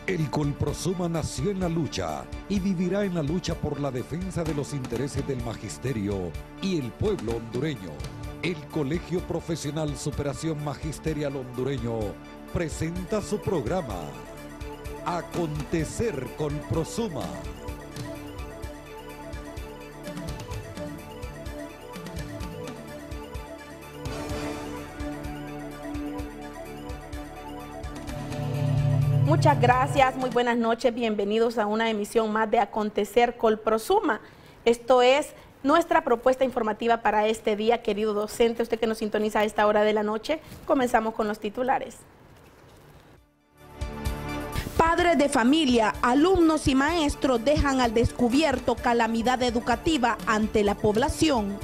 El Colprosuma nació en la lucha y vivirá en la lucha por la defensa de los intereses del magisterio y el pueblo hondureño. El Colegio Profesional Superación Magisterial Hondureño presenta su programa Acontecer Colprosuma. Muchas gracias, muy buenas noches, bienvenidos a una emisión más de Acontecer Colprosuma. Esto es nuestra propuesta informativa para este día, querido docente, usted que nos sintoniza a esta hora de la noche. Comenzamos con los titulares. Padres de familia, alumnos y maestros dejan al descubierto calamidad educativa ante la población.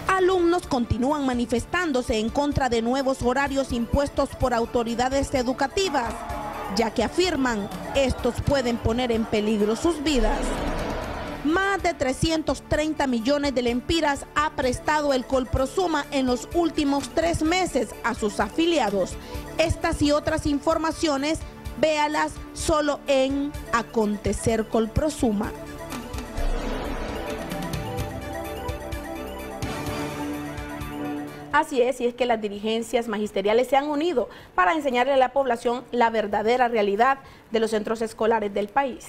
Alumnos continúan manifestándose en contra de nuevos horarios impuestos por autoridades educativas, ya que afirman estos pueden poner en peligro sus vidas. Más de 330 millones de lempiras ha prestado el Colprosuma en los últimos 3 meses a sus afiliados. Estas y otras informaciones, véalas solo en Acontecer Colprosuma. Así es, y es que las dirigencias magisteriales se han unido para enseñarle a la población la verdadera realidad de los centros escolares del país.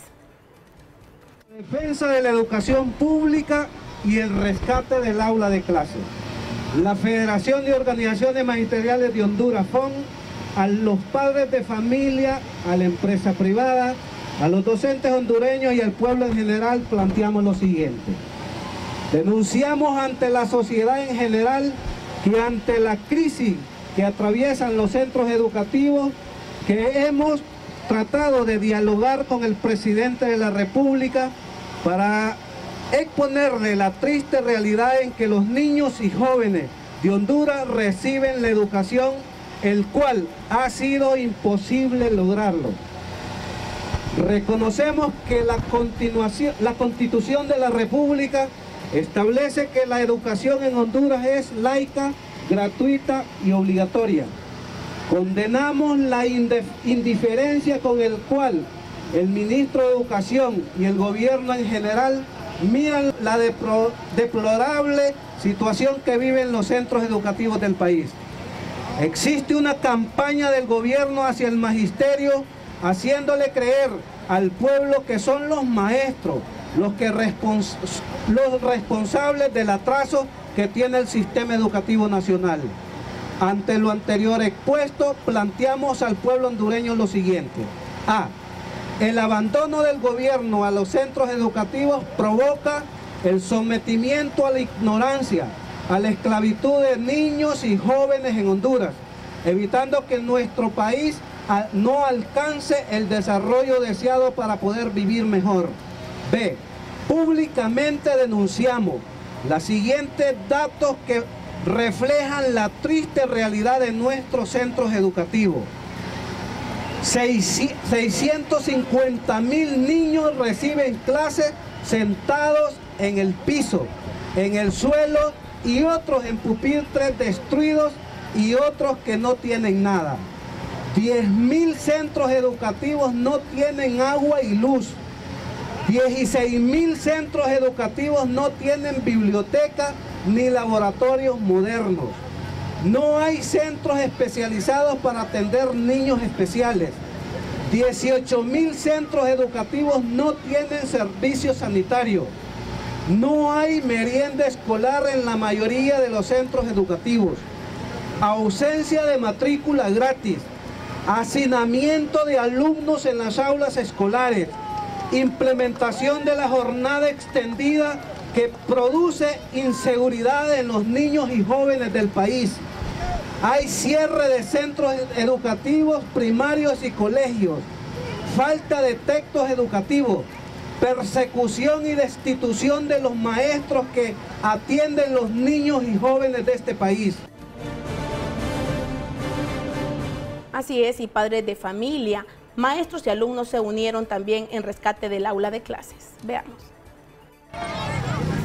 Defensa de la educación pública y el rescate del aula de clase. La Federación de Organizaciones Magisteriales de Honduras, FON, a los padres de familia, a la empresa privada, a los docentes hondureños y al pueblo en general planteamos lo siguiente. Denunciamos ante la sociedad en general que ante la crisis que atraviesan los centros educativos, que hemos tratado de dialogar con el presidente de la República para exponerle la triste realidad en que los niños y jóvenes de Honduras reciben la educación, el cual ha sido imposible lograrlo. Reconocemos que la Constitución de la República establece que la educación en Honduras es laica, gratuita y obligatoria. Condenamos la indiferencia con el cual el ministro de Educación y el gobierno en general miran la deplorable situación que viven los centros educativos del país. Existe una campaña del gobierno hacia el magisterio, haciéndole creer al pueblo que son los maestros los responsables del atraso que tiene el sistema educativo nacional. Ante lo anterior expuesto, planteamos al pueblo hondureño lo siguiente. A. El abandono del gobierno a los centros educativos provoca el sometimiento a la ignorancia, a la esclavitud de niños y jóvenes en Honduras, evitando que nuestro país no alcance el desarrollo deseado para poder vivir mejor. B. Públicamente denunciamos los siguientes datos que reflejan la triste realidad de nuestros centros educativos. 650,000 niños reciben clases sentados en el piso, en el suelo, y otros en pupitres destruidos y otros que no tienen nada. 10,000 centros educativos no tienen agua y luz. 16,000 centros educativos no tienen biblioteca ni laboratorios modernos. No hay centros especializados para atender niños especiales. 18,000 centros educativos no tienen servicios sanitarios. No hay merienda escolar en la mayoría de los centros educativos. Ausencia de matrícula gratis. Hacinamiento de alumnos en las aulas escolares. Implementación de la jornada extendida que produce inseguridad en los niños y jóvenes del país. Hay cierre de centros educativos primarios y colegios. Falta de textos educativos. Persecución y destitución de los maestros que atienden los niños y jóvenes de este país. Así es, y padres de familia, maestros y alumnos se unieron también en rescate del aula de clases. Veamos.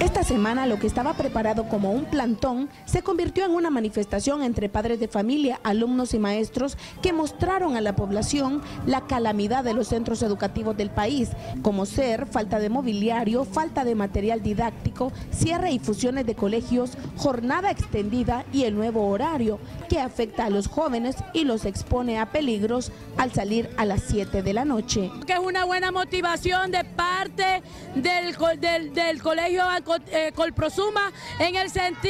Estas semana lo que estaba preparado como un plantón se convirtió en una manifestación entre padres de familia, alumnos y maestros que mostraron a la población la calamidad de los centros educativos del país, como ser falta de mobiliario, falta de material didáctico, cierre y fusiones de colegios, jornada extendida y el nuevo horario que afecta a los jóvenes y los expone a peligros al salir a las 7 de la noche. Que es una buena motivación de parte del colegio Colprosuma en el sentido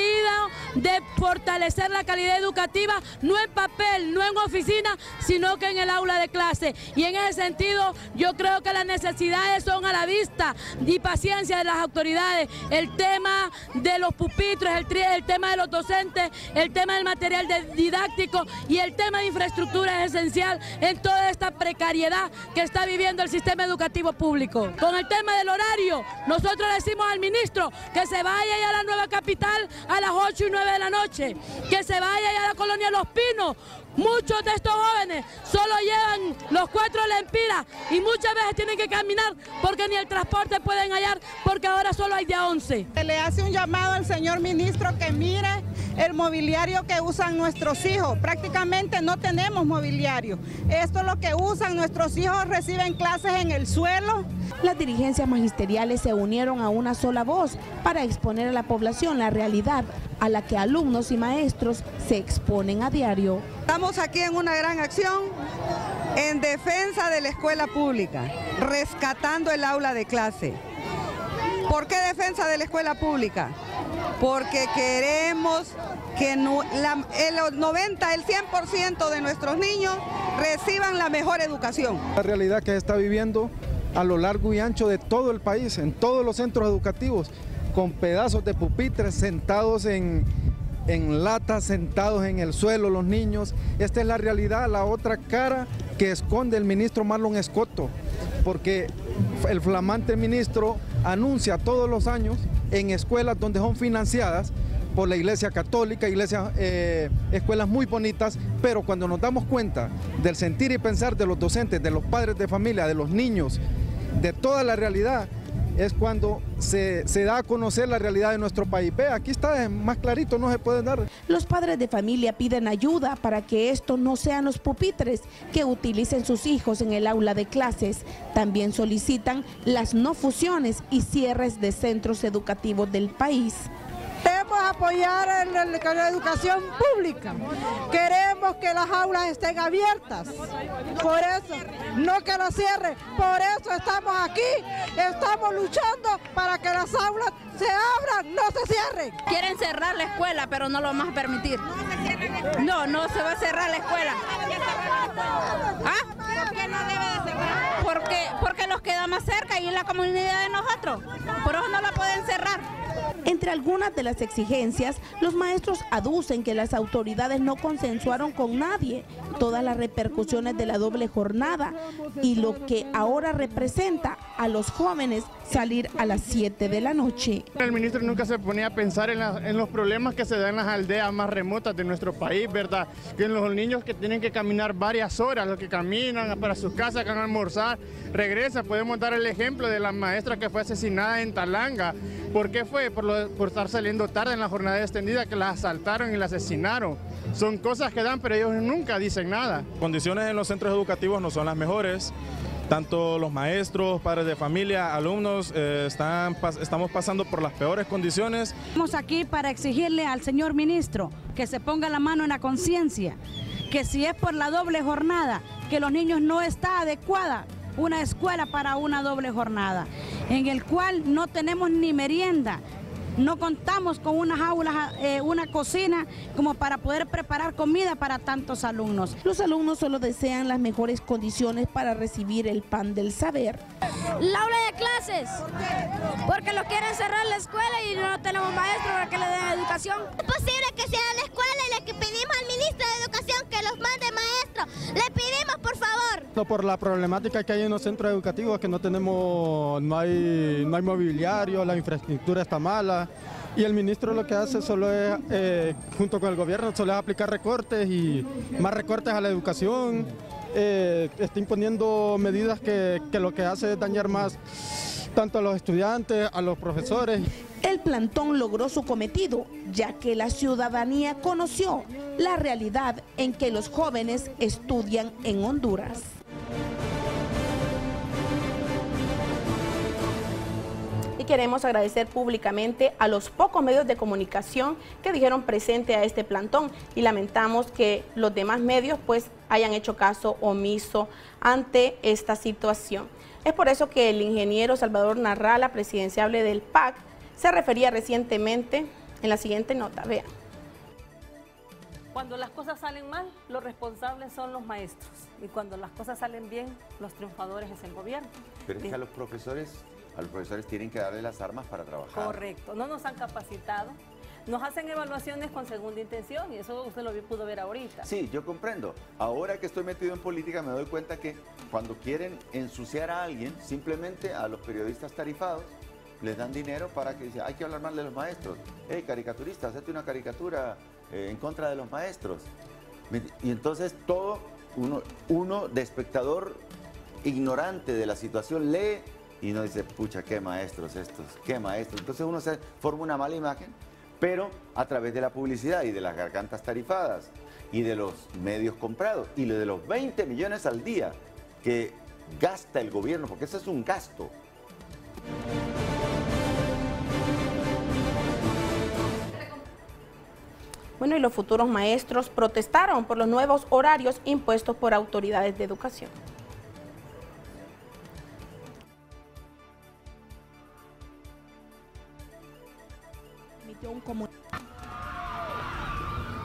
de fortalecer la calidad educativa, no en papel, no en oficina, sino que en el aula de clase. Y en ese sentido yo creo que las necesidades son a la vista y paciencia de las autoridades. El tema de los pupitres, el tema de los docentes, el tema del material didáctico y el tema de infraestructura es esencial en toda esta precariedad que está viviendo el sistema educativo público. Con el tema del horario, nosotros le decimos al ministro que se vaya ya a la nueva capital a las 8 y 9 de la noche, que se vaya ya a la colonia Los Pinos. Muchos de estos jóvenes solo llevan los 4 lempiras y muchas veces tienen que caminar porque ni el transporte pueden hallar porque ahora solo hay de 11. Se le hace un llamado al señor ministro que mire el mobiliario que usan nuestros hijos. Prácticamente no tenemos mobiliario. Esto es lo que usan nuestros hijos, reciben clases en el suelo. Las dirigencias magisteriales se unieron a una sola voz para exponer a la población la realidad a la que alumnos y maestros se exponen a diario. Estamos aquí en una gran acción en defensa de la escuela pública, rescatando el aula de clase. ¿Por qué defensa de la escuela pública? Porque queremos que el 100% de nuestros niños reciban la mejor educación. La realidad que se está viviendo a lo largo y ancho de todo el país, en todos los centros educativos, con pedazos de pupitres sentados en latas, sentados en el suelo los niños. Esta es la realidad, la otra cara que esconde el ministro Marlon Escoto, porque el flamante ministro anuncia todos los años en escuelas donde son financiadas por la Iglesia Católica, escuelas muy bonitas, pero cuando nos damos cuenta del sentir y pensar de los docentes, de los padres de familia, de los niños, de toda la realidad, es cuando se da a conocer la realidad de nuestro país. Ve, aquí está, más clarito, no se puede dar. Los padres de familia piden ayuda para que esto no sean los pupitres que utilicen sus hijos en el aula de clases. También solicitan las no fusiones y cierres de centros educativos del país. Queremos apoyar la educación pública, queremos que las aulas estén abiertas, por eso, no que las cierren, por eso estamos aquí, estamos luchando para que las aulas se abran, no se cierren. Quieren cerrar la escuela, pero no lo vamos a permitir. No, no se va a cerrar la escuela. ¿Ah? ¿Por qué no debe de cerrar? Porque los queda más cerca y en la comunidad de nosotros, por eso no la pueden cerrar. Entre algunas de las exigencias, los maestros aducen que las autoridades no consensuaron con nadie todas las repercusiones de la doble jornada y lo que ahora representa a los jóvenes salir a las 7 de la noche. El ministro nunca se ponía a pensar en los problemas que se dan en las aldeas más remotas de nuestro país, ¿verdad? Que en los niños que tienen que caminar varias horas, los que caminan para sus casas, que van a almorzar, regresan. Podemos dar el ejemplo de la maestra que fue asesinada en Talanga. ¿Por qué fue? Por estar saliendo tarde en la jornada extendida, que la asaltaron y la asesinaron. Son cosas que dan, pero ellos nunca dicen nada. Condiciones en los centros educativos no son las mejores. Tanto los maestros, padres de familia, alumnos, estamos pasando por las peores condiciones. Estamos aquí para exigirle al señor ministro que se ponga la mano en la conciencia, que si es por la doble jornada, que los niños no está adecuada una escuela para una doble jornada, en el cual no tenemos ni merienda, no contamos con unas aulas, una cocina como para poder preparar comida para tantos alumnos. Los alumnos solo desean las mejores condiciones para recibir el pan del saber. La aula de clases, porque lo quieren cerrar la escuela y no tenemos maestros para que le den educación. Es posible que sea la escuela y le pedimos al ministro de Educación que los mande maestros. Le pedimos, por favor. Por la problemática que hay en los centros educativos, que no hay mobiliario, la infraestructura está mala. Y el ministro lo que hace solo es, junto con el gobierno, solo es aplicar recortes y más recortes a la educación. Está imponiendo medidas que lo que hace es dañar más tanto a los estudiantes, a los profesores. El plantón logró su cometido, ya que la ciudadanía conoció la realidad en que los jóvenes estudian en Honduras. Y queremos agradecer públicamente a los pocos medios de comunicación que dijeron presente a este plantón y lamentamos que los demás medios pues hayan hecho caso omiso ante esta situación. Es por eso que el ingeniero Salvador Narrala, presidenciable del PAC, se refería recientemente en la siguiente nota. Vean. Cuando las cosas salen mal, los responsables son los maestros. Y cuando las cosas salen bien, los triunfadores es el gobierno. Pero es que a los profesores tienen que darle las armas para trabajar. Correcto. No nos han capacitado. Nos hacen evaluaciones con segunda intención y eso usted lo pudo ver ahorita. Sí, yo comprendo. Ahora que estoy metido en política me doy cuenta que cuando quieren ensuciar a alguien, simplemente a los periodistas tarifados, les dan dinero para que dice, hay que hablar mal de los maestros. Hey, caricaturista, hazte una caricatura en contra de los maestros. Y entonces todo, uno de espectador ignorante de la situación lee y uno dice, pucha, qué maestros estos, qué maestros. Entonces uno se forma una mala imagen, pero a través de la publicidad y de las gargantas tarifadas y de los medios comprados y de los 20 millones al día que gasta el gobierno, porque ese es un gasto. Bueno, y los futuros maestros protestaron por los nuevos horarios impuestos por autoridades de educación.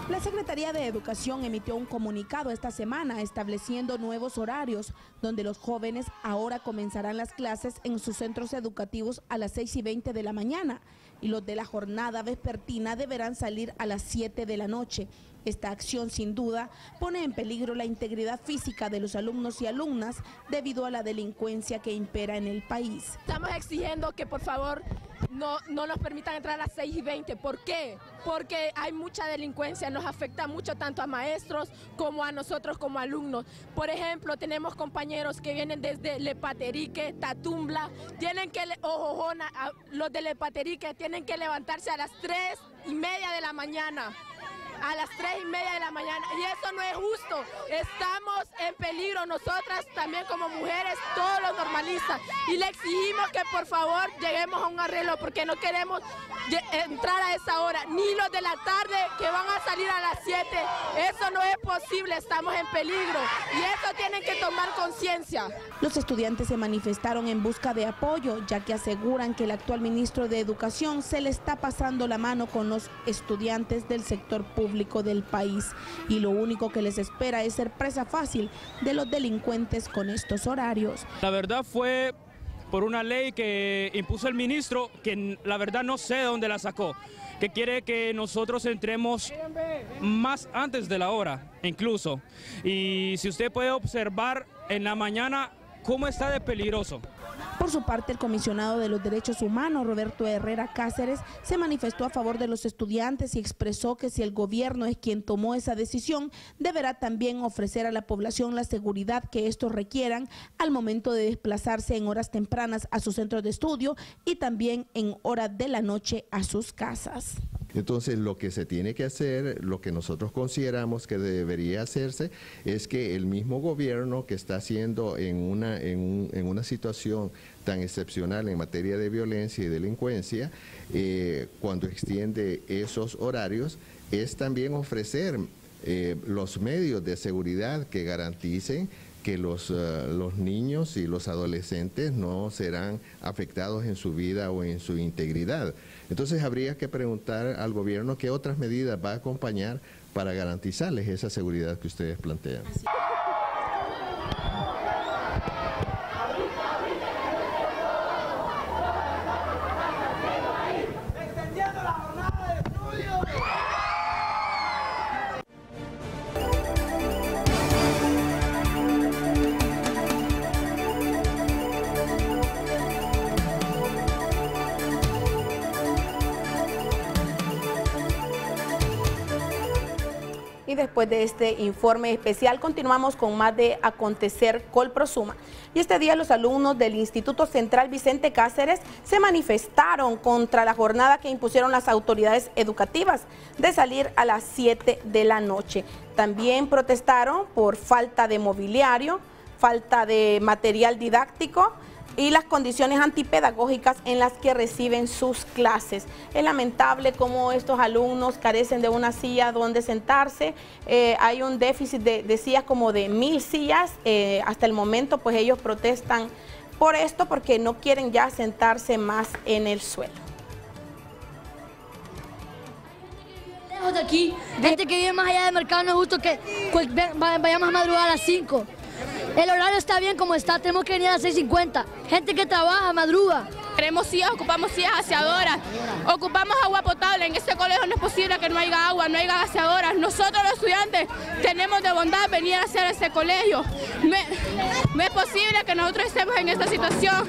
La Secretaría de Educación emitió un comunicado esta semana estableciendo nuevos horarios donde los jóvenes ahora comenzarán las clases en sus centros educativos a las 6:20 de la mañana y los de la jornada vespertina deberán salir a las 7 de la noche. Esta acción sin duda pone en peligro la integridad física de los alumnos y alumnas debido a la delincuencia que impera en el país. Estamos exigiendo que por favor no nos permitan entrar a las 6:20. ¿Por qué? Porque hay mucha delincuencia, nos afecta mucho tanto a maestros como a nosotros como alumnos. Por ejemplo, tenemos compañeros que vienen desde Lepaterique, Tatumbla, tienen que, Ojojona, los de Lepaterique tienen que levantarse a las 3:30 de la mañana. A las 3:30 de la mañana, y eso no es justo. Estamos en peligro nosotras también como mujeres, todos los normalistas, y le exigimos que por favor lleguemos a un arreglo porque no queremos entrar a esa hora, ni los de la tarde que van a salir a las 7, eso no es posible, estamos en peligro y eso tienen que tomar conciencia. Los estudiantes se manifestaron en busca de apoyo, ya que aseguran que el actual ministro de Educación se le está pasando la mano con los estudiantes del sector público del país y lo único que les espera es ser presa fácil de los delincuentes con estos horarios. La verdad fue por una ley que impuso el ministro, que la verdad no sé de dónde la sacó, que quiere que nosotros entremos más antes de la hora, incluso. Y si usted puede observar en la mañana cómo está de peligroso. Por su parte, el comisionado de los Derechos Humanos, Roberto Herrera Cáceres, se manifestó a favor de los estudiantes y expresó que si el gobierno es quien tomó esa decisión, deberá también ofrecer a la población la seguridad que estos requieran al momento de desplazarse en horas tempranas a sus centros de estudio y también en horas de la noche a sus casas. Entonces, lo que se tiene que hacer, lo que nosotros consideramos que debería hacerse, es que el mismo gobierno que está haciendo en una situación tan excepcional en materia de violencia y delincuencia, cuando extiende esos horarios, es también ofrecer los medios de seguridad que garanticen que los niños y los adolescentes no serán afectados en su vida o en su integridad. Entonces habría que preguntar al gobierno qué otras medidas va a acompañar para garantizarles esa seguridad que ustedes plantean. Y después de este informe especial continuamos con más de Acontecer Colprosuma. Y este día los alumnos del Instituto Central Vicente Cáceres se manifestaron contra la jornada que impusieron las autoridades educativas de salir a las 7 de la noche. También protestaron por falta de mobiliario, falta de material didáctico y las condiciones antipedagógicas en las que reciben sus clases. Es lamentable cómo estos alumnos carecen de una silla donde sentarse. Hay un déficit de sillas como de 1000 sillas. Hasta el momento pues ellos protestan por esto porque no quieren ya sentarse más en el suelo. Lejos de aquí, gente que vive más allá del mercado, no es justo que vayamos a madrugar a las 5. El horario está bien como está, tenemos que venir a las 6:50. Gente que trabaja, madruga. Queremos sillas, ocupamos sillas gaseadoras, ocupamos agua potable. En este colegio no es posible que no haya agua, no haya gaseadoras. Nosotros los estudiantes tenemos de bondad venir a hacer ese colegio. No es posible que nosotros estemos en esta situación.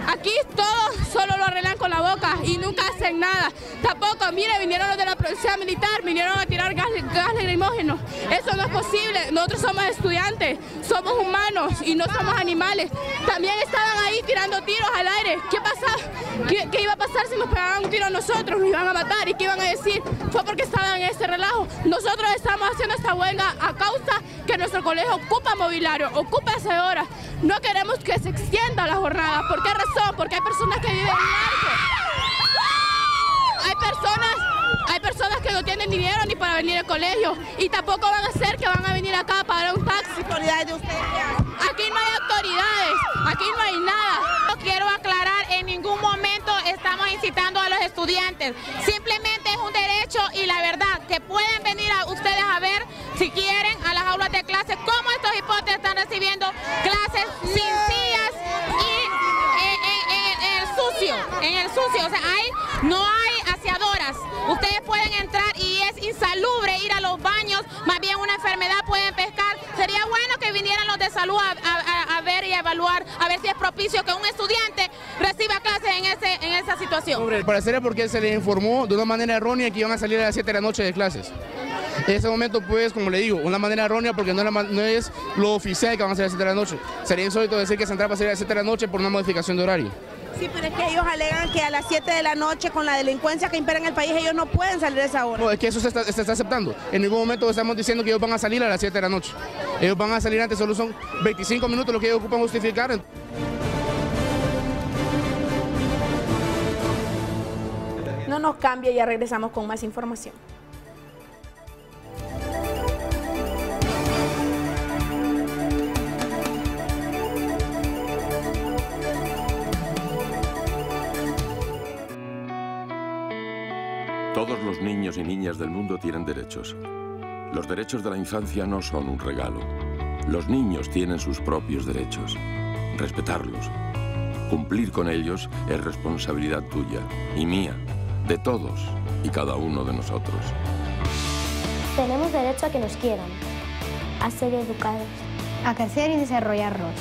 Aquí todos solo lo arreglan con la boca y nunca hacen nada. Tampoco, mire, vinieron los de la policía militar, vinieron a tirar gas lacrimógeno. Eso no es posible. Nosotros somos estudiantes, somos humanos y no somos animales. También estaban ahí tirando tiros al aire. ¿Qué pasaba? ¿Qué iba a pasar si nos pegaban un tiro a nosotros? Nos iban a matar. ¿Y qué iban a decir? Fue porque estaban en este relajo. Nosotros estamos haciendo esta huelga a causa que nuestro colegio ocupa mobiliario, ocupa hacedoras. No queremos que se extienda la jornada. ¿Por qué razón? Porque hay personas que viven en narco. Hay personas que no tienen dinero ni para venir al colegio y tampoco van a ser que van a venir acá a pagar un taxi. ¿Autoridades de ustedes? Aquí no hay autoridades, aquí no hay nada. No quiero aclarar, en ningún momento estamos incitando a los estudiantes. Simplemente es un derecho y la verdad que pueden venir ustedes a ver, si quieren, a las aulas de clase cómo estos hipotes están recibiendo clases sin sillas y en el sucio, o sea, no hay aseadoras. Ustedes pueden entrar y es insalubre ir a los baños, más bien una enfermedad, pueden pescar. Sería bueno que vinieran los de salud a ver y a evaluar, a ver si es propicio que un estudiante reciba clases en esa situación. Al parecer es porque se les informó de una manera errónea que iban a salir a las 7 de la noche de clases. En ese momento, pues, como le digo, una manera errónea porque no es lo oficial que van a hacer a las 7 de la noche. Sería insólito decir que Central va a salir a las 7 de la noche por una modificación de horario. Sí, pero es que ellos alegan que a las 7 de la noche, con la delincuencia que impera en el país, ellos no pueden salir a esa hora. No, es que eso se está aceptando. En ningún momento estamos diciendo que ellos van a salir a las 7 de la noche. Ellos van a salir antes, solo son 25 minutos lo que ellos ocupan justificar. No nos cambie, ya regresamos con más información. Todos los niños y niñas del mundo tienen derechos. Los derechos de la infancia no son un regalo. Los niños tienen sus propios derechos. Respetarlos, cumplir con ellos es responsabilidad tuya y mía, de todos y cada uno de nosotros. Tenemos derecho a que nos quieran, a ser educados, a crecer y desarrollarnos.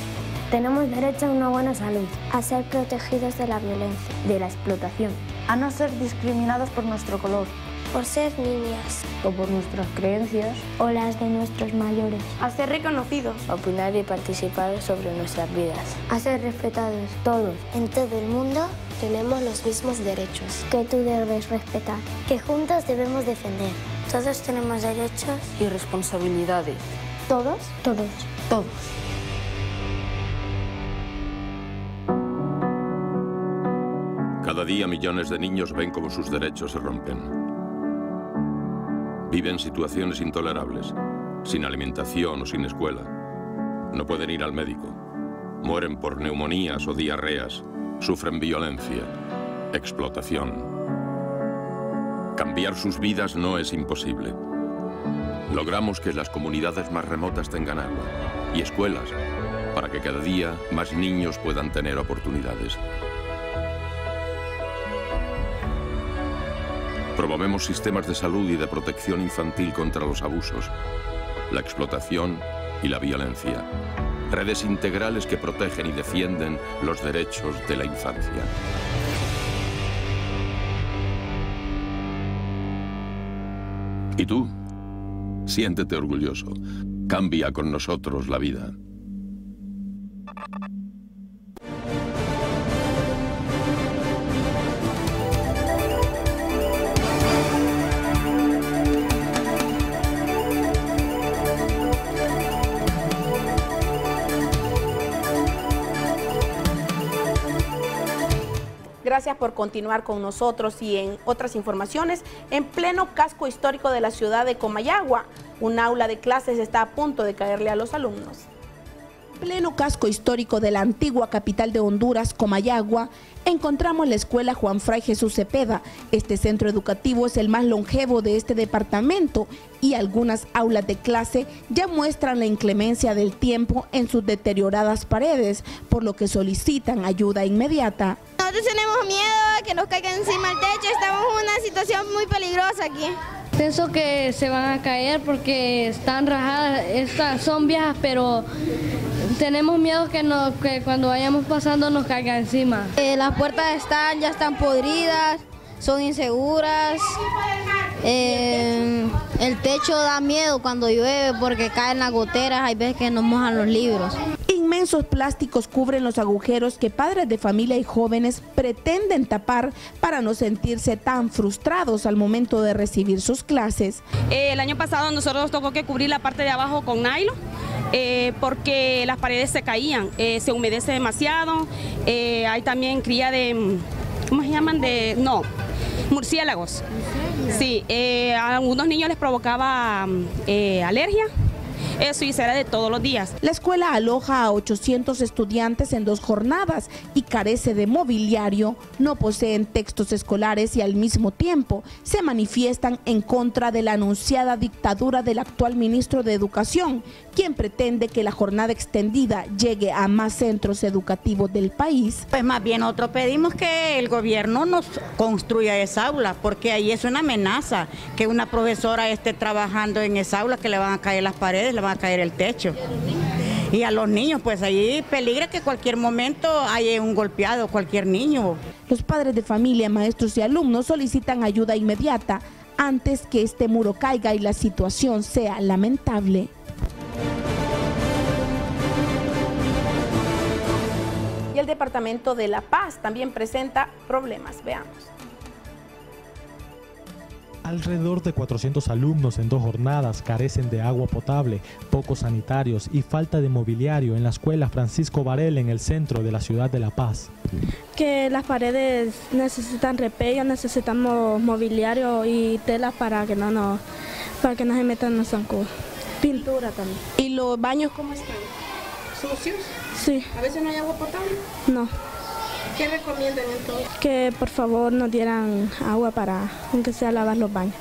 Tenemos derecho a una buena salud, a ser protegidos de la violencia, de la explotación, a no ser discriminados por nuestro color, por ser niñas, o por nuestras creencias, o las de nuestros mayores, a ser reconocidos, a opinar y participar sobre nuestras vidas, a ser respetados todos. En todo el mundo tenemos los mismos derechos que tú debes respetar, que juntos debemos defender. Todos tenemos derechos y responsabilidades. ¿Todos? Todos. Todos. Cada día millones de niños ven cómo sus derechos se rompen. Viven situaciones intolerables, sin alimentación o sin escuela. No pueden ir al médico. Mueren por neumonías o diarreas. Sufren violencia, explotación. Cambiar sus vidas no es imposible. Logramos que las comunidades más remotas tengan agua y escuelas para que cada día más niños puedan tener oportunidades. Promovemos sistemas de salud y de protección infantil contra los abusos, la explotación y la violencia. Redes integrales que protegen y defienden los derechos de la infancia. ¿Y tú? Siéntete orgulloso. Cambia con nosotros la vida. Gracias por continuar con nosotros y en otras informaciones. En pleno casco histórico de la ciudad de Comayagua, un aula de clases está a punto de caerle a los alumnos. En pleno casco histórico de la antigua capital de Honduras, Comayagua, encontramos la escuela Juan Fray Jesús Cepeda. Este centro educativo es el más longevo de este departamento y algunas aulas de clase ya muestran la inclemencia del tiempo en sus deterioradas paredes, por lo que solicitan ayuda inmediata. Nosotros tenemos miedo de que nos caiga encima el techo, estamos en una situación muy peligrosa aquí. Pienso que se van a caer porque están rajadas, estas son viejas, pero tenemos miedo que cuando vayamos pasando nos caiga encima. Las puertas ya están podridas, son inseguras. El techo da miedo cuando llueve porque caen las goteras, hay veces que nos mojan los libros. Inmensos plásticos cubren los agujeros que padres de familia y jóvenes pretenden tapar para no sentirse tan frustrados al momento de recibir sus clases. El año pasado nosotros nos tocó que cubrir la parte de abajo con nylon porque las paredes se caían, se humedece demasiado, hay también cría de, ¿cómo se llaman? Murciélagos. Sí, a algunos niños les provocaba alergia. Eso y será de todos los días. La escuela aloja a 800 estudiantes en 2 jornadas y carece de mobiliario, no poseen textos escolares y al mismo tiempo se manifiestan en contra de la anunciada dictadura del actual ministro de Educación, quien pretende que la jornada extendida llegue a más centros educativos del país. Pues más bien nosotros pedimos que el gobierno nos construya esa aula, porque ahí es una amenaza que una profesora esté trabajando en esa aula, que le van a caer las paredes, le van a caer el techo. Y a los niños, pues ahí peligra que cualquier momento haya un golpeado, cualquier niño. Los padres de familia, maestros y alumnos solicitan ayuda inmediata antes que este muro caiga y la situación sea lamentable. Y el departamento de La Paz también presenta problemas. Veamos. Alrededor de 400 alumnos en 2 jornadas carecen de agua potable, pocos sanitarios y falta de mobiliario en la escuela Francisco Varela en el centro de la ciudad de La Paz. Que las paredes necesitan repello, necesitamos mobiliario y tela para que no se metan los zancudos. Pintura también. ¿Y los baños cómo están? ¿Sucios? Sí. ¿A veces no hay agua potable? No. ¿Qué recomiendan entonces? Que por favor nos dieran agua para, aunque sea lavar los baños.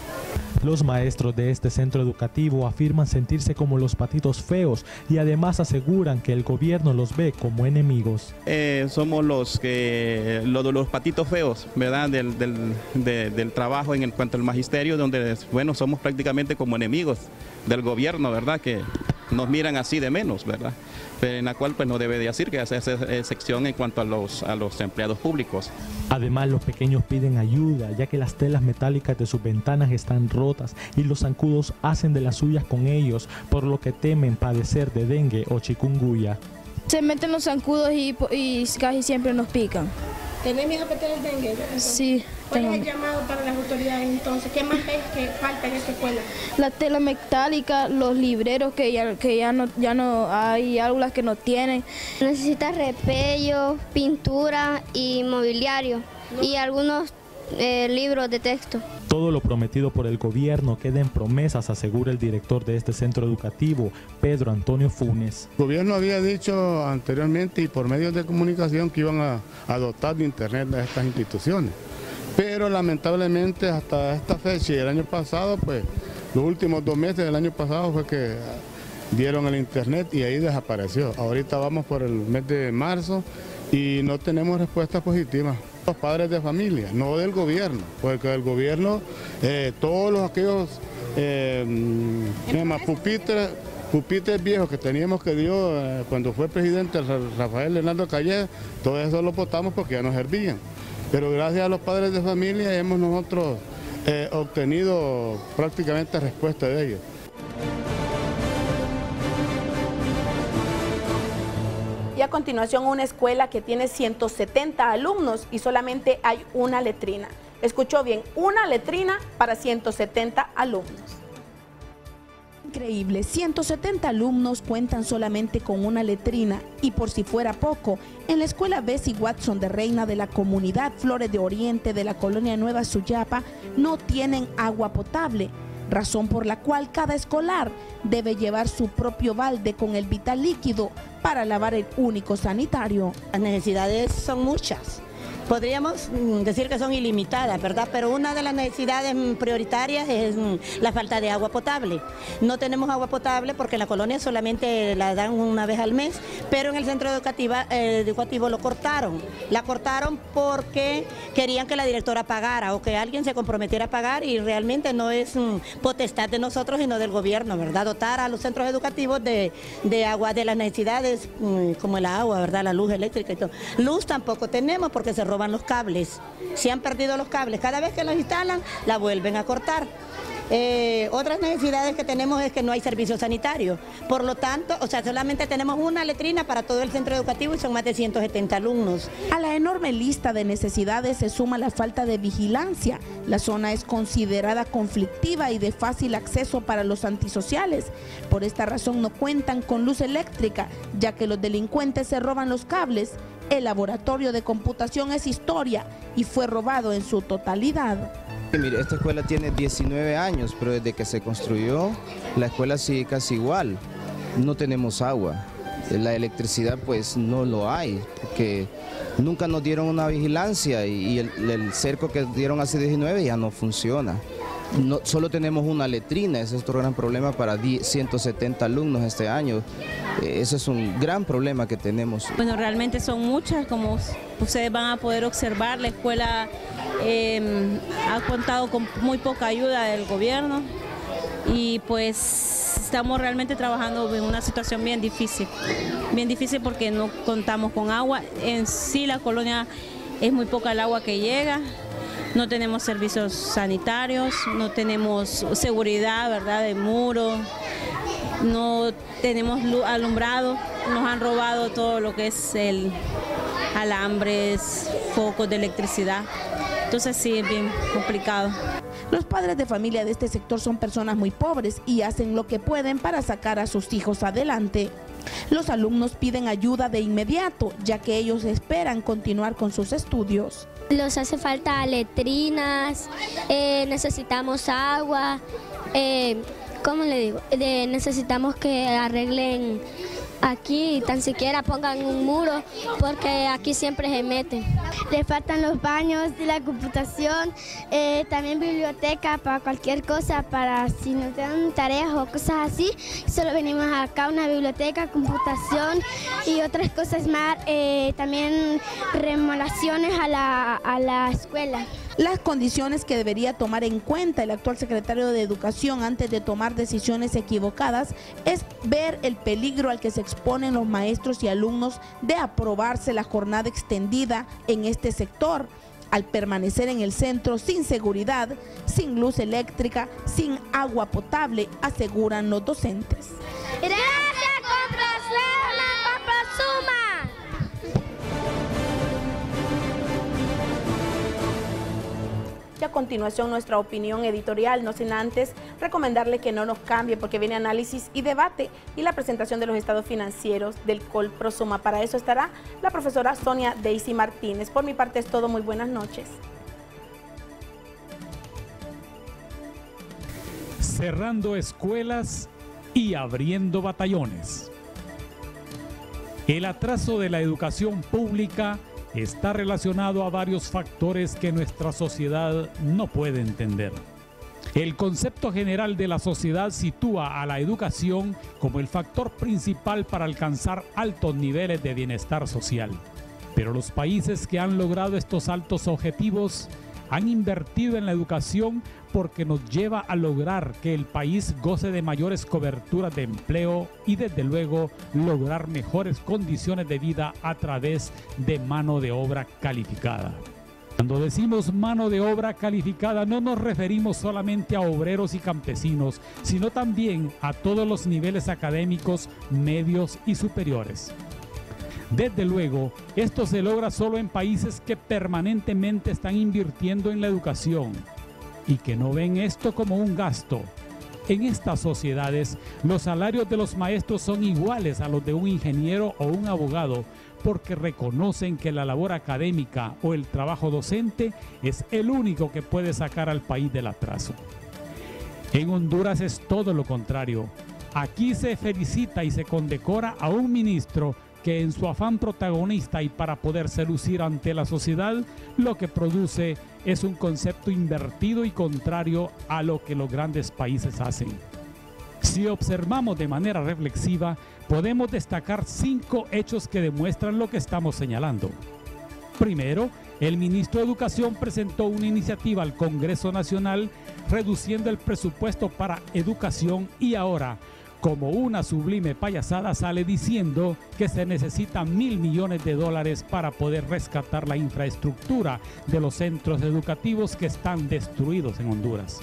Los maestros de este centro educativo afirman sentirse como los patitos feos y además aseguran que el gobierno los ve como enemigos. Somos los patitos feos, ¿verdad? Del trabajo en cuanto al magisterio, donde, bueno, somos prácticamente como enemigos del gobierno, ¿verdad? Que nos miran así de menos, ¿verdad? Pero en la cual pues no debe de decir que hace excepción en cuanto a los empleados públicos. Además, los pequeños piden ayuda, ya que las telas metálicas de sus ventanas están rotas y los zancudos hacen de las suyas con ellos, por lo que temen padecer de dengue o chikungunya. Se meten los zancudos y casi siempre nos pican. ¿Tenés miedo que te den dengue? Sí. ¿Cuál es el llamado para las autoridades entonces? ¿Qué más ves que falta en esta escuela? La tela metálica, los libreros que ya no hay aulas que no tienen. Necesita repello, pintura y mobiliario y algunos libros de texto. Todo lo prometido por el gobierno queda en promesas, asegura el director de este centro educativo, Pedro Antonio Funes. El gobierno había dicho anteriormente y por medios de comunicación que iban a dotar de internet a estas instituciones, pero lamentablemente hasta esta fecha y el año pasado, pues los últimos 2 meses del año pasado fue que dieron el internet y ahí desapareció. Ahorita vamos por el mes de marzo y no tenemos respuestas positivas. Los padres de familia, no del gobierno, porque el gobierno, todos aquellos pupitres viejos que teníamos que dio cuando fue presidente Rafael Leonardo Calleja, todo eso lo botamos porque ya no servían. Pero gracias a los padres de familia hemos nosotros obtenido prácticamente respuesta de ellos. Y a continuación, una escuela que tiene 170 alumnos y solamente hay una letrina. Escuchó bien, una letrina para 170 alumnos. Increíble, 170 alumnos cuentan solamente con una letrina y por si fuera poco, en la escuela Bessie Watson de Reina de la comunidad Flores de Oriente de la colonia Nueva Suyapa no tienen agua potable, razón por la cual cada escolar debe llevar su propio balde con el vital líquido para lavar el único sanitario. Las necesidades son muchas. Podríamos decir que son ilimitadas, ¿verdad? Pero una de las necesidades prioritarias es la falta de agua potable. No tenemos agua potable porque en la colonia solamente la dan una vez al mes, pero en el centro educativo lo cortaron. La cortaron porque querían que la directora pagara o que alguien se comprometiera a pagar y realmente no es potestad de nosotros sino del gobierno, ¿verdad? Dotar a los centros educativos de agua, de las necesidades como el agua, ¿verdad? La luz eléctrica y todo. Luz tampoco tenemos porque se roban los cables, se han perdido los cables, cada vez que los instalan la vuelven a cortar. Otras necesidades que tenemos es que no hay servicio sanitario, por lo tanto, solamente tenemos una letrina para todo el centro educativo y son más de 170 alumnos. A la enorme lista de necesidades se suma la falta de vigilancia. La zona es considerada conflictiva y de fácil acceso para los antisociales. Por esta razón no cuentan con luz eléctrica, ya que los delincuentes se roban los cables. El laboratorio de computación es historia y fue robado en su totalidad. Mire, esta escuela tiene 19 años, pero desde que se construyó la escuela sigue casi igual. No tenemos agua, la electricidad pues no lo hay, porque nunca nos dieron una vigilancia y el cerco que dieron hace 19 ya no funciona. No, solo tenemos una letrina, ese es otro gran problema para 170 alumnos este año. Ese es un gran problema que tenemos. Bueno, realmente son muchas, como ustedes van a poder observar, la escuela ha contado con muy poca ayuda del gobierno y pues estamos realmente trabajando en una situación bien difícil porque no contamos con agua. En sí la colonia es muy poca el agua que llega. No tenemos servicios sanitarios, no tenemos seguridad, ¿verdad?, de muro, no tenemos alumbrado, nos han robado todo lo que es el alambres, focos de electricidad, entonces sí, es bien complicado. Los padres de familia de este sector son personas muy pobres y hacen lo que pueden para sacar a sus hijos adelante. Los alumnos piden ayuda de inmediato, ya que ellos esperan continuar con sus estudios. Nos hace falta letrinas, necesitamos agua, ¿cómo le digo? Necesitamos que arreglen aquí, tan siquiera pongan un muro, porque aquí siempre se meten. Le faltan los baños y la computación, también biblioteca para cualquier cosa, para si nos dan tareas o cosas así, solo venimos acá a una biblioteca, computación y otras cosas más, también remodelaciones a la escuela. Las condiciones que debería tomar en cuenta el actual secretario de Educación antes de tomar decisiones equivocadas es ver el peligro al que se exponen los maestros y alumnos de aprobarse la jornada extendida en este sector, al permanecer en el centro sin seguridad, sin luz eléctrica, sin agua potable, aseguran los docentes. Gracias, Comprasuma, Comprasuma. Y a continuación nuestra opinión editorial, no sin antes recomendarle que no nos cambie porque viene análisis y debate y la presentación de los estados financieros del Colprosuma. Para eso estará la profesora Sonia Daisy Martínez. Por mi parte es todo, muy buenas noches. Cerrando escuelas y abriendo batallones. El atraso de la educación pública está relacionado a varios factores que nuestra sociedad no puede entender. El concepto general de la sociedad sitúa a la educación como el factor principal para alcanzar altos niveles de bienestar social. Pero los países que han logrado estos altos objetivos han invertido en la educación porque nos lleva a lograr que el país goce de mayores coberturas de empleo y desde luego lograr mejores condiciones de vida a través de mano de obra calificada. Cuando decimos mano de obra calificada no nos referimos solamente a obreros y campesinos, sino también a todos los niveles académicos, medios y superiores. Desde luego, esto se logra solo en países que permanentemente están invirtiendo en la educación y que no ven esto como un gasto. En estas sociedades, los salarios de los maestros son iguales a los de un ingeniero o un abogado, porque reconocen que la labor académica o el trabajo docente es el único que puede sacar al país del atraso. En Honduras es todo lo contrario. Aquí se felicita y se condecora a un ministro que en su afán protagonista y para poderse lucir ante la sociedad, lo que produce es un concepto invertido y contrario a lo que los grandes países hacen. Si observamos de manera reflexiva, podemos destacar 5 hechos que demuestran lo que estamos señalando. Primero, el ministro de Educación presentó una iniciativa al Congreso Nacional reduciendo el presupuesto para educación y ahora, como una sublime payasada, sale diciendo que se necesitan $1.000 millones para poder rescatar la infraestructura de los centros educativos que están destruidos en Honduras.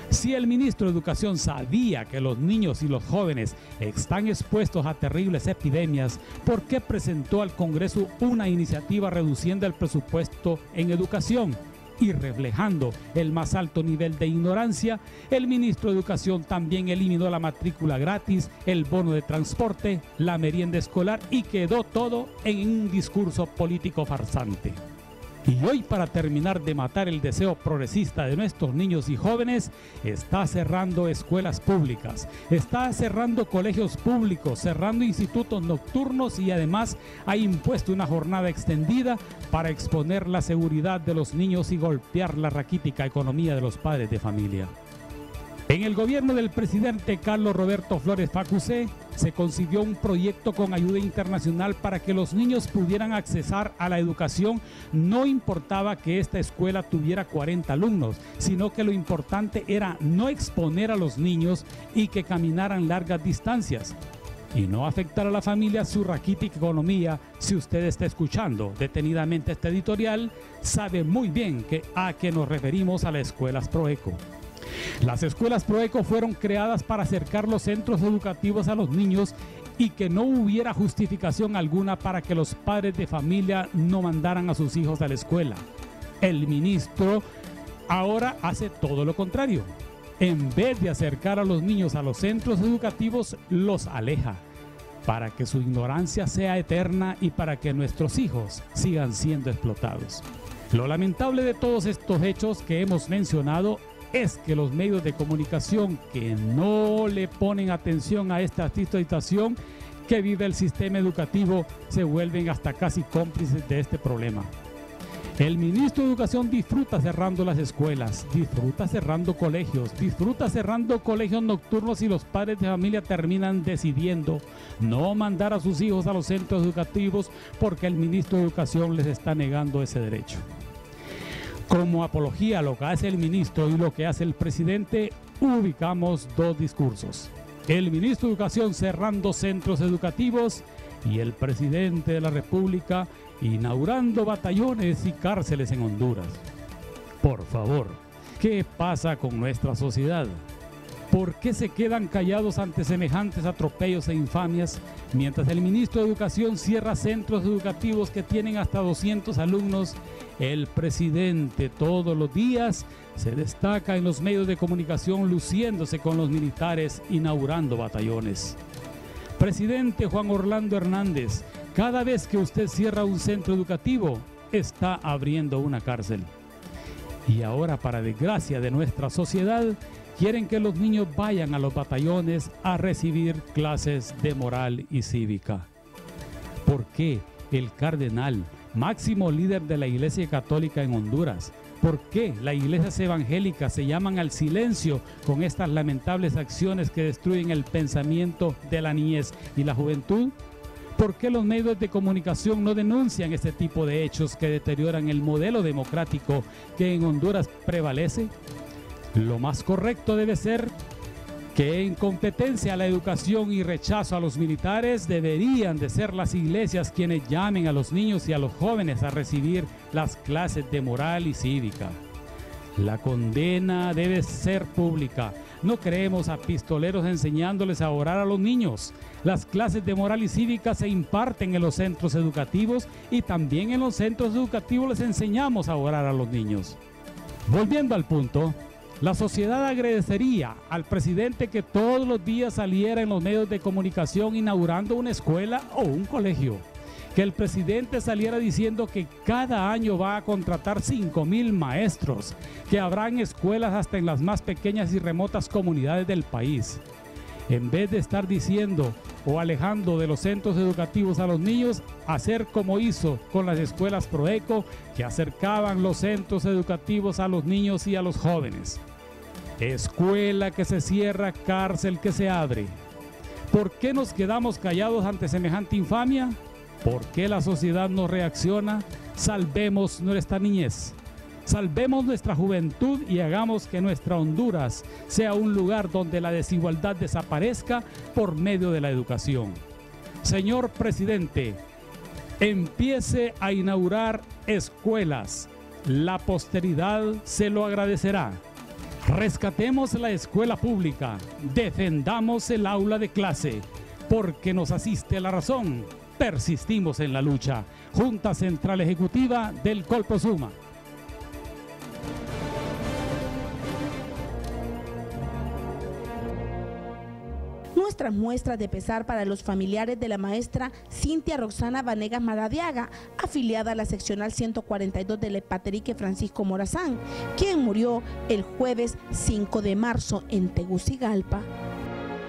Si el ministro de Educación sabía que los niños y los jóvenes están expuestos a terribles epidemias, ¿por qué presentó al Congreso una iniciativa reduciendo el presupuesto en educación? Y reflejando el más alto nivel de ignorancia, el ministro de Educación también eliminó la matrícula gratis, el bono de transporte, la merienda escolar y quedó todo en un discurso político farsante. Y hoy, para terminar de matar el deseo progresista de nuestros niños y jóvenes, está cerrando escuelas públicas, está cerrando colegios públicos, cerrando institutos nocturnos y además ha impuesto una jornada extendida para exponer la seguridad de los niños y golpear la raquítica economía de los padres de familia. En el gobierno del presidente Carlos Roberto Flores Facusé se concibió un proyecto con ayuda internacional para que los niños pudieran accesar a la educación. No importaba que esta escuela tuviera 40 alumnos, sino que lo importante era no exponer a los niños y que caminaran largas distancias y no afectar a la familia su raquítica economía. Si usted está escuchando detenidamente este editorial, sabe muy bien a qué nos referimos a las escuelas Proeco. Las escuelas Proeco fueron creadas para acercar los centros educativos a los niños y que no hubiera justificación alguna para que los padres de familia no mandaran a sus hijos a la escuela. El ministro ahora hace todo lo contrario. En vez de acercar a los niños a los centros educativos, los aleja, para que su ignorancia sea eterna y para que nuestros hijos sigan siendo explotados. Lo lamentable de todos estos hechos que hemos mencionado es que los medios de comunicación que no le ponen atención a esta situación que vive el sistema educativo se vuelven hasta casi cómplices de este problema. El ministro de Educación disfruta cerrando las escuelas, disfruta cerrando colegios, disfruta cerrando colegios nocturnos y los padres de familia terminan decidiendo no mandar a sus hijos a los centros educativos porque el ministro de Educación les está negando ese derecho. Como apología a lo que hace el ministro y lo que hace el presidente, ubicamos 2 discursos. El ministro de Educación cerrando centros educativos y el presidente de la República inaugurando batallones y cárceles en Honduras. Por favor, ¿qué pasa con nuestra sociedad? ¿Por qué se quedan callados ante semejantes atropellos e infamias mientras el ministro de Educación cierra centros educativos que tienen hasta 200 alumnos? El presidente todos los días se destaca en los medios de comunicación luciéndose con los militares inaugurando batallones. Presidente Juan Orlando Hernández, cada vez que usted cierra un centro educativo, está abriendo una cárcel. Y ahora, para desgracia de nuestra sociedad, quieren que los niños vayan a los batallones a recibir clases de moral y cívica. ¿Por qué el cardenal, máximo líder de la Iglesia Católica en Honduras, por qué las iglesias evangélicas se llaman al silencio con estas lamentables acciones que destruyen el pensamiento de la niñez y la juventud? ¿Por qué los medios de comunicación no denuncian este tipo de hechos que deterioran el modelo democrático que en Honduras prevalece? Lo más correcto debe ser que en competencia a la educación y rechazo a los militares deberían de ser las iglesias quienes llamen a los niños y a los jóvenes a recibir las clases de moral y cívica. La condena debe ser pública, No creemos a pistoleros enseñándoles a orar a los niños. Las clases de moral y cívica se imparten en los centros educativos y también en los centros educativos les enseñamos a orar a los niños. Volviendo al punto, la sociedad agradecería al presidente que todos los días saliera en los medios de comunicación inaugurando una escuela o un colegio. Que el presidente saliera diciendo que cada año va a contratar 5,000 maestros, que habrán escuelas hasta en las más pequeñas y remotas comunidades del país. En vez de estar diciendo o alejando de los centros educativos a los niños, hacer como hizo con las escuelas Proeco, que acercaban los centros educativos a los niños y a los jóvenes. Escuela que se cierra, cárcel que se abre. ¿Por qué nos quedamos callados ante semejante infamia? ¿Por qué la sociedad no reacciona? Salvemos nuestra niñez, salvemos nuestra juventud y hagamos que nuestra Honduras sea un lugar donde la desigualdad desaparezca por medio de la educación. Señor presidente, empiece a inaugurar escuelas. La posteridad se lo agradecerá. Rescatemos la escuela pública, defendamos el aula de clase, porque nos asiste la razón. Persistimos en la lucha. Junta Central Ejecutiva del Colprosuma. Nuestras muestras de pesar para los familiares de la maestra Cintia Roxana Vanegas Maradiaga, afiliada a la seccional 142 del Lepaterique Francisco Morazán, quien murió el jueves 5 de marzo en Tegucigalpa.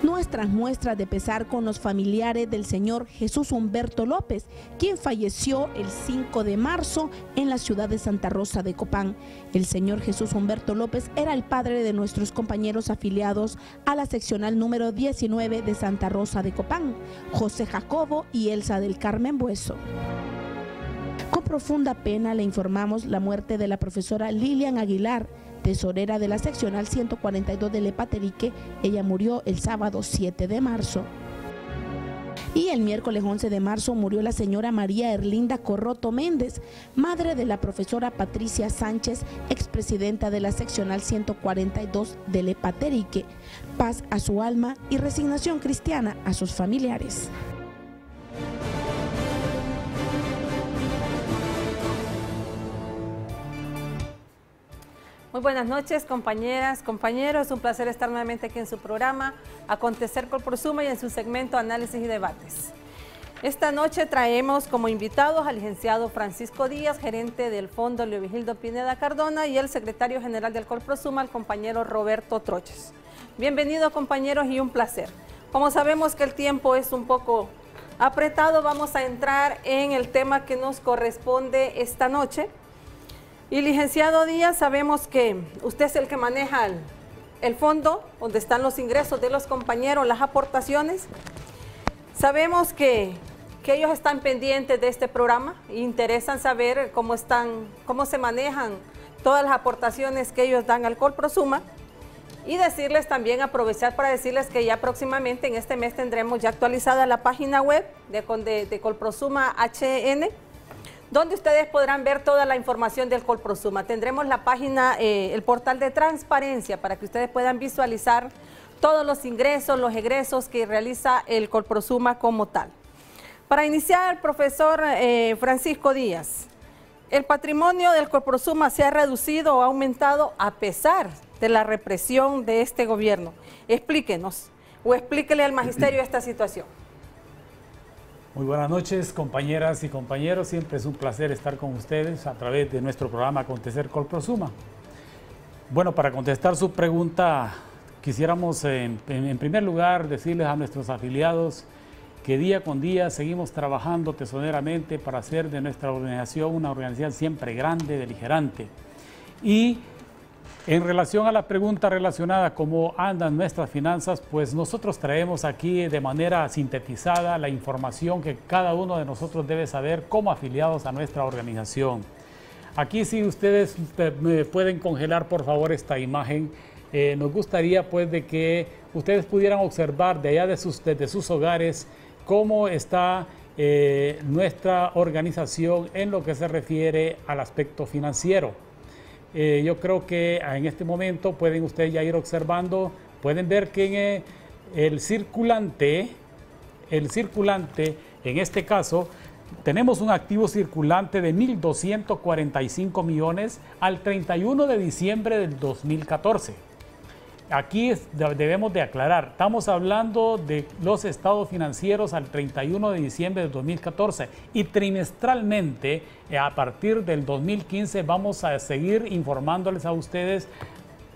Nuestras muestras de pesar con los familiares del señor Jesús Humberto López, quien falleció el 5 de marzo en la ciudad de Santa Rosa de Copán. El señor Jesús Humberto López era el padre de nuestros compañeros afiliados a la seccional número 19 de Santa Rosa de Copán, José Jacobo y Elsa del Carmen Bueso. Con profunda pena le informamos la muerte de la profesora Lilian Aguilar, tesorera de la seccional 142 de Lepaterique. Ella murió el sábado 7 de marzo. Y el miércoles 11 de marzo murió la señora María Erlinda Corroto Méndez, madre de la profesora Patricia Sánchez, expresidenta de la seccional 142 de Lepaterique. Paz a su alma y resignación cristiana a sus familiares. Muy buenas noches, compañeras, compañeros. Un placer estar nuevamente aquí en su programa Acontecer Colprosuma y en su segmento Análisis y Debates. Esta noche traemos como invitados al licenciado Francisco Díaz, gerente del Fondo Leovigildo Pineda Cardona, y el secretario general del Colprosuma, el compañero Roberto Troches. Bienvenidos, compañeros, y un placer. Como sabemos que el tiempo es un poco apretado, vamos a entrar en el tema que nos corresponde esta noche. Y licenciado Díaz, sabemos que usted es el que maneja el fondo, donde están los ingresos de los compañeros, las aportaciones. Sabemos que ellos están pendientes de este programa e interesan saber cómo se manejan todas las aportaciones que ellos dan al Colprosuma. Y decirles también, aprovechar para decirles que ya próximamente en este mes tendremos ya actualizada la página web de Colprosuma HN, donde ustedes podrán ver toda la información del Colprosuma. Tendremos la página, el portal de transparencia, para que ustedes puedan visualizar todos los ingresos, los egresos que realiza el Colprosuma como tal. Para iniciar, profesor Francisco Díaz, el patrimonio del Colprosuma se ha reducido o ha aumentado a pesar de la represión de este gobierno. Explíquenos, o explíquele al magisterio esta situación. Muy buenas noches, compañeras y compañeros. Siempre es un placer estar con ustedes a través de nuestro programa Acontecer Colprosuma. Bueno, para contestar su pregunta, quisiéramos en primer lugar decirles a nuestros afiliados que día con día seguimos trabajando tesoneramente para hacer de nuestra organización una organización siempre grande, beligerante. Y en relación a la pregunta relacionada a cómo andan nuestras finanzas, pues nosotros traemos aquí de manera sintetizada la información que cada uno de nosotros debe saber como afiliados a nuestra organización. Aquí, si ustedes me pueden congelar por favor esta imagen, nos gustaría pues de que ustedes pudieran observar de allá desde sus hogares cómo está nuestra organización en lo que se refiere al aspecto financiero. Yo creo que en este momento pueden ustedes ya ir observando Pueden ver que el circulante, en este caso, tenemos un activo circulante de 1.245 millones al 31 de diciembre del 2014. Aquí debemos de aclarar, estamos hablando de los estados financieros al 31 de diciembre del 2014 y trimestralmente a partir del 2015 vamos a seguir informándoles a ustedes.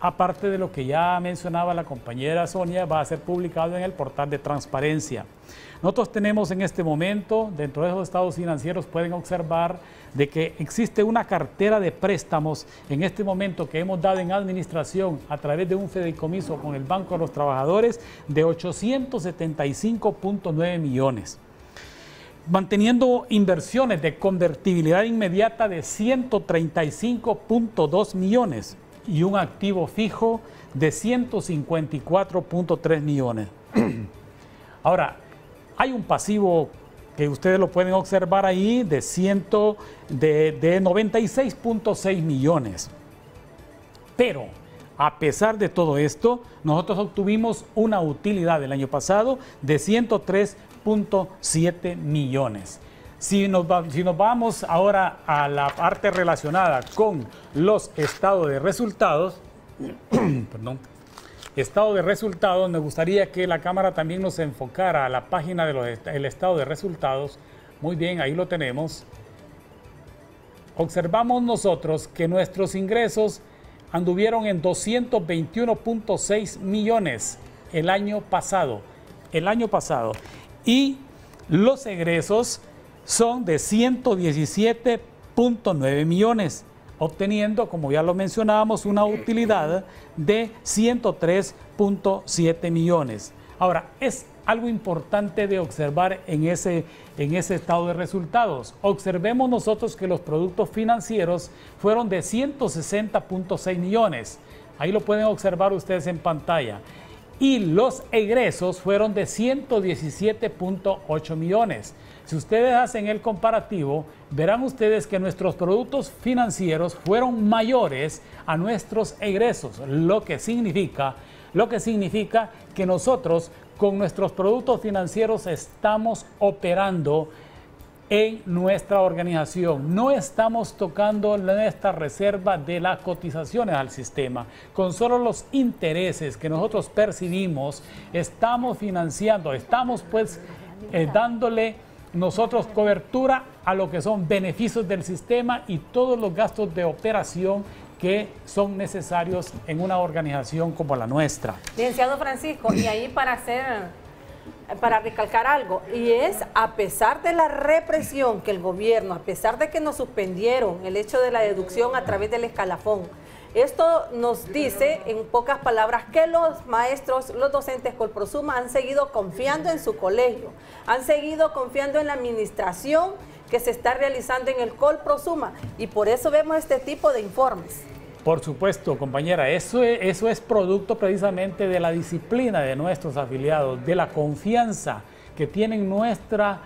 Aparte de lo que ya mencionaba la compañera Sonia, va a ser publicado en el portal de transparencia. Nosotros tenemos en este momento, dentro de esos estados financieros, pueden observar de que existe una cartera de préstamos en este momento que hemos dado en administración a través de un fideicomiso con el Banco de los Trabajadores de 875.9 millones. Manteniendo inversiones de convertibilidad inmediata de 135.2 millones y un activo fijo de 154.3 millones. Ahora, hay un pasivo que ustedes lo pueden observar ahí de 96.6 millones. Pero, a pesar de todo esto, nosotros obtuvimos una utilidad el año pasado de 103.7 millones. Si nos vamos ahora a la parte relacionada con los estados de resultados, estado de resultados, me gustaría que la cámara también nos enfocara a la página del estado de resultados. Muy bien, ahí lo tenemos. Observamos nosotros que nuestros ingresos anduvieron en 221.6 millones el año pasado. Y los egresos son de 117.9 millones, obteniendo, como ya lo mencionábamos, una utilidad de 103.7 millones. Ahora, es algo importante de observar en ese estado de resultados. Observemos nosotros que los productos financieros fueron de 160.6 millones. Ahí lo pueden observar ustedes en pantalla. Y los egresos fueron de 117.8 millones. Si ustedes hacen el comparativo, verán ustedes que nuestros productos financieros fueron mayores a nuestros egresos, lo que significa que nosotros con nuestros productos financieros estamos operando en nuestra organización. No estamos tocando nuestra reserva de las cotizaciones al sistema. Con solo los intereses que nosotros percibimos, estamos financiando, estamos pues dándole nosotros cobertura a lo que son beneficios del sistema y todos los gastos de operación que son necesarios en una organización como la nuestra. Licenciado Francisco, y ahí para recalcar algo, y es a pesar de la represión que el gobierno, a pesar de que nos suspendieron el hecho de la deducción a través del escalafón, esto nos dice, en pocas palabras, que los maestros, los docentes Colprosuma han seguido confiando en su colegio, han seguido confiando en la administración que se está realizando en el Colprosuma, y por eso vemos este tipo de informes. Por supuesto, compañera, eso es producto precisamente de la disciplina de nuestros afiliados, de la confianza que tienen nuestra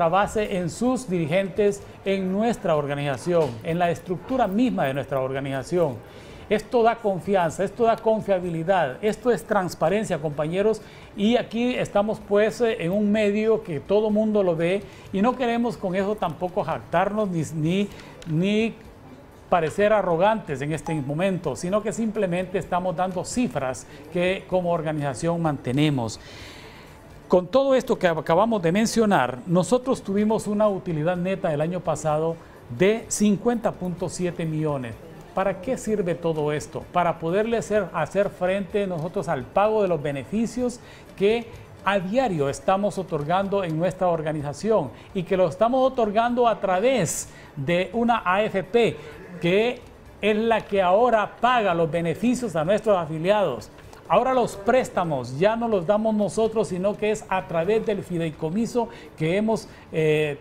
base en sus dirigentes, en nuestra organización, en la estructura misma de nuestra organización. Esto da confianza, esto da confiabilidad, esto es transparencia, compañeros, y aquí estamos pues en un medio que todo mundo lo ve y no queremos con eso tampoco jactarnos ni parecer arrogantes en este momento, sino que simplemente estamos dando cifras que como organización mantenemos. Con todo esto que acabamos de mencionar, nosotros tuvimos una utilidad neta el año pasado de 50.7 millones. ¿Para qué sirve todo esto? Para poderle hacer frente nosotros al pago de los beneficios que a diario estamos otorgando en nuestra organización y que lo estamos otorgando a través de una AFP, que es la que ahora paga los beneficios a nuestros afiliados. Ahora los préstamos ya no los damos nosotros, sino que es a través del fideicomiso que hemos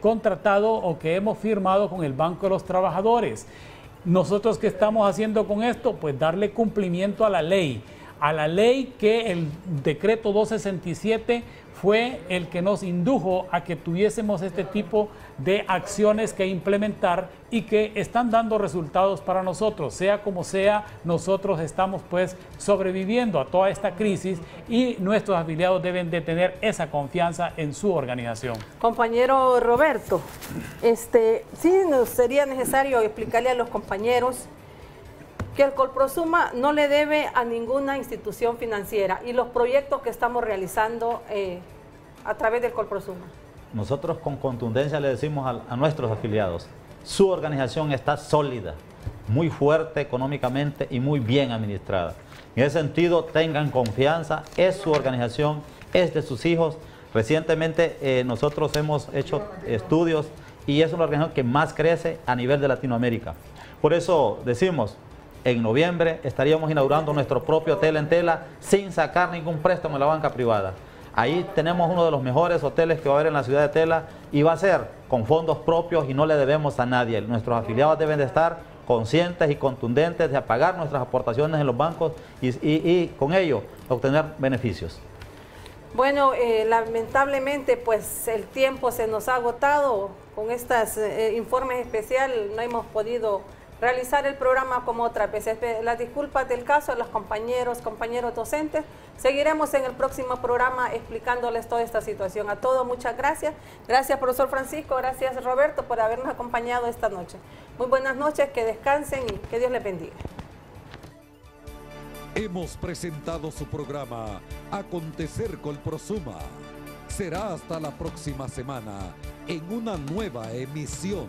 contratado o que hemos firmado con el Banco de los Trabajadores. Nosotros, ¿qué estamos haciendo con esto? Pues darle cumplimiento a la ley. a la ley que el decreto 267 fue el que nos indujo a que tuviésemos este tipo de acciones que implementar y que están dando resultados para nosotros. Sea como sea, nosotros estamos pues sobreviviendo a toda esta crisis y nuestros afiliados deben de tener esa confianza en su organización. Compañero Roberto, sí nos sería necesario explicarle a los compañeros que el Colprosuma no le debe a ninguna institución financiera y los proyectos que estamos realizando a través del Colprosuma. Nosotros con contundencia le decimos a nuestros afiliados, su organización está sólida, muy fuerte económicamente y muy bien administrada. En ese sentido, tengan confianza, es su organización, es de sus hijos. Recientemente nosotros hemos hecho estudios y es una organización que más crece a nivel de Latinoamérica. Por eso decimos, en noviembre estaríamos inaugurando nuestro propio hotel en Tela sin sacar ningún préstamo en la banca privada. Ahí tenemos uno de los mejores hoteles que va a haber en la ciudad de Tela y va a ser con fondos propios y no le debemos a nadie. Nuestros afiliados deben de estar conscientes y contundentes de pagar nuestras aportaciones en los bancos y con ello obtener beneficios. Bueno, lamentablemente pues el tiempo se nos ha agotado. Con estos informes especiales no hemos podido realizar el programa como otras veces. Las disculpas del caso a los compañeros docentes. Seguiremos en el próximo programa explicándoles toda esta situación. A todos muchas gracias. Gracias, profesor Francisco. Gracias, Roberto, por habernos acompañado esta noche. Muy buenas noches, que descansen y que Dios les bendiga. Hemos presentado su programa Acontecer Colprosuma. Será hasta la próxima semana en una nueva emisión.